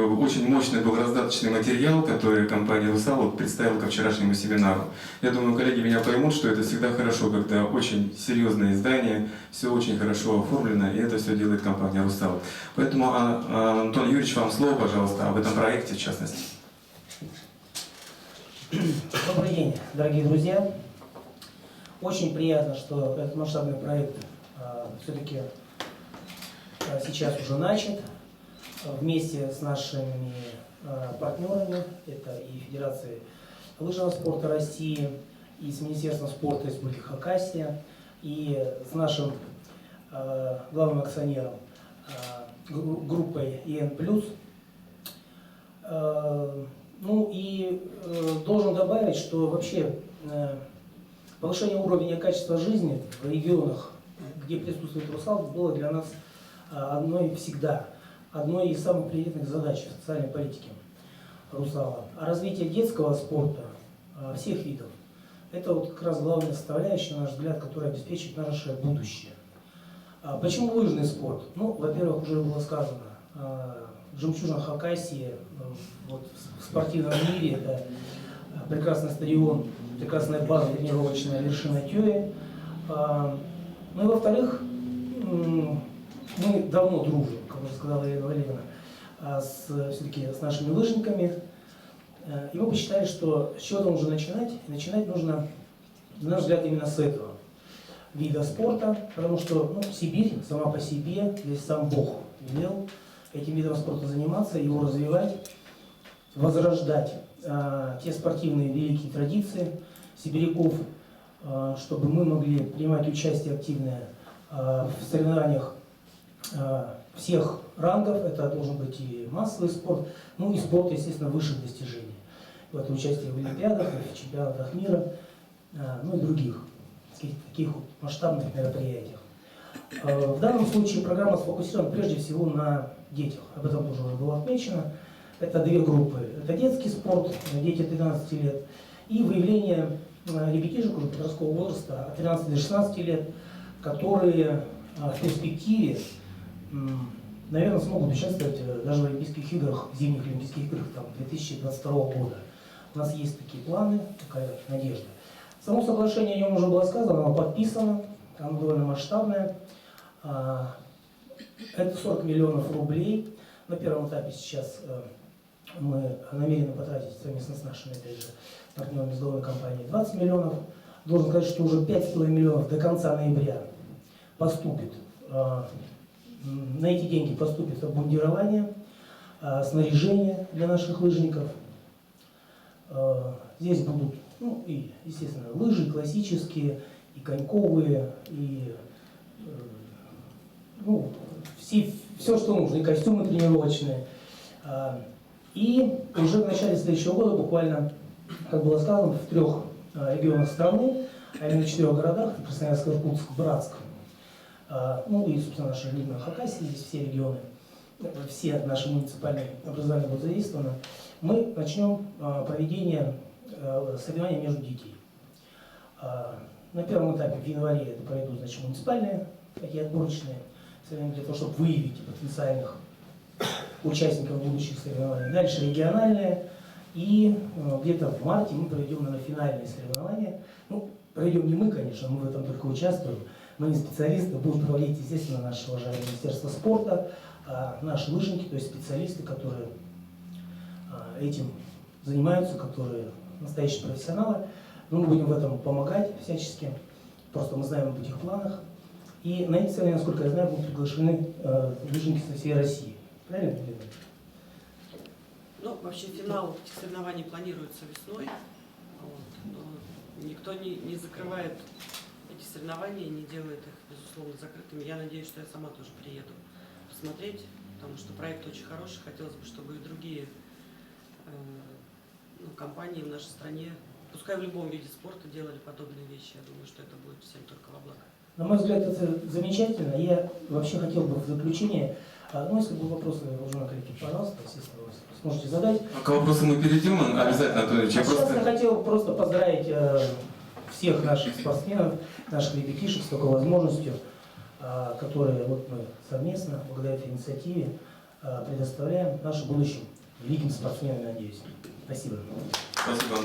очень мощный был раздаточный материал, который компания «Русал» представила ко вчерашнему семинару. Я думаю, коллеги меня поймут, что это всегда хорошо, когда очень серьезное издание, все очень хорошо оформлено, и это все делает компания «Русал». Поэтому, Антон Юрьевич, вам слово, пожалуйста, об этом проекте в частности. Добрый день, дорогие друзья. Очень приятно, что этот масштабный проект все-таки сейчас уже начат вместе с нашими партнерами. Это и Федерацией лыжного спорта России, и с Министерством спорта Республики Хакасия, и с нашим главным акционером группой ИН+. Ну и должен добавить, что вообще повышение уровня и качества жизни в регионах, где присутствует «Русал», было для нас одной из самых приоритетных задач в социальной политике «Русала». А развитие детского спорта всех видов – это вот как раз главная составляющая, на наш взгляд, которая обеспечит наше будущее. Почему лыжный спорт? Ну, во-первых, уже было сказано, жемчужина Хакасии вот, в спортивном мире – это прекрасный стадион, прекрасная база тренировочная вершина Тёи. Ну и во-вторых, мы давно дружим, как уже сказала Елена Валерьевна, все-таки с нашими лыжниками. И мы посчитали, что с чего-то нужно начинать. И начинать нужно, на наш взгляд, именно с этого вида спорта, потому что Сибирь сама по себе, здесь сам Бог велел этим видом спорта заниматься, его развивать, возрождать те спортивные великие традиции сибиряков, чтобы мы могли принимать участие активное в соревнованиях всех рангов. Это должен быть и массовый спорт, ну и спорт, естественно, высших достижений. Это участие в Олимпиадах, в чемпионатах мира, ну и других таких вот масштабных мероприятиях. В данном случае программа сфокусирована прежде всего на детях. Об этом тоже уже было отмечено. Это две группы. Это детский спорт, дети 13 лет, и выявление ребятишек уже подросткового возраста от 13 до 16 лет, которые в перспективе, наверное, смогут участвовать даже в Олимпийских играх, зимних Олимпийских играх 2022 года. У нас есть такие планы, такая надежда. Само соглашение, о нем уже было сказано, оно подписано, оно довольно масштабное. Это 40 миллионов рублей. На первом этапе сейчас мы намерены потратить совместно с нашими, опять же, партнерами сдавной компании 20 миллионов. Должен сказать, что уже 5,5 миллионов до конца ноября поступит. На эти деньги поступит обмундирование, снаряжение для наших лыжников. Здесь будут, и, естественно, лыжи классические, и коньковые, и все, что нужно, и костюмы тренировочные. И уже в начале следующего года, буквально, как было сказано, в 3 регионах страны, а именно в 4 городах, Красноярск, Иркутск, Братск, и, собственно, наша любимая Хакасия, здесь все регионы, все наши муниципальные образования будут задействованы, мы начнем проведение соревнований между детей. На первом этапе в январе это пройдут, значит, муниципальные, такие отборочные соревнования, для того, чтобы выявить потенциальных участников будущих соревнований. Дальше региональные, и где-то в марте мы проведем, наверное, финальные соревнования. Проведем не мы, конечно, мы в этом только участвуем. Мы не специалисты, будут проводить, естественно, наше уважаемое Министерство спорта, наши лыжники, то есть специалисты, которые этим занимаются, которые настоящие профессионалы. Мы будем в этом помогать всячески, просто мы знаем об этих планах. И на эти цели, насколько я знаю, будут приглашены лыжники со всей России. Правильно, Елена? Вообще финал этих соревнований планируется весной, но никто не закрывает эти соревнования, не делает их, безусловно, закрытыми. Я надеюсь, что я сама тоже приеду посмотреть, потому что проект очень хороший. Хотелось бы, чтобы и другие компании в нашей стране, пускай в любом виде спорта, делали подобные вещи. Я думаю, что это будет всем только во благо. На мой взгляд, это замечательно. Я вообще хотел бы в заключение, если будут вопросы, уважаемые коллеги, пожалуйста, естественно, вы сможете задать. К вопросу мы перейдем, обязательно, Антон Ильич. Сейчас я хотел просто поздравить всех наших спортсменов, наших ребятишек с такой возможностью, которые мы совместно, благодаря этой инициативе, предоставляем нашим будущим великим спортсменам, надеюсь. Спасибо. Спасибо.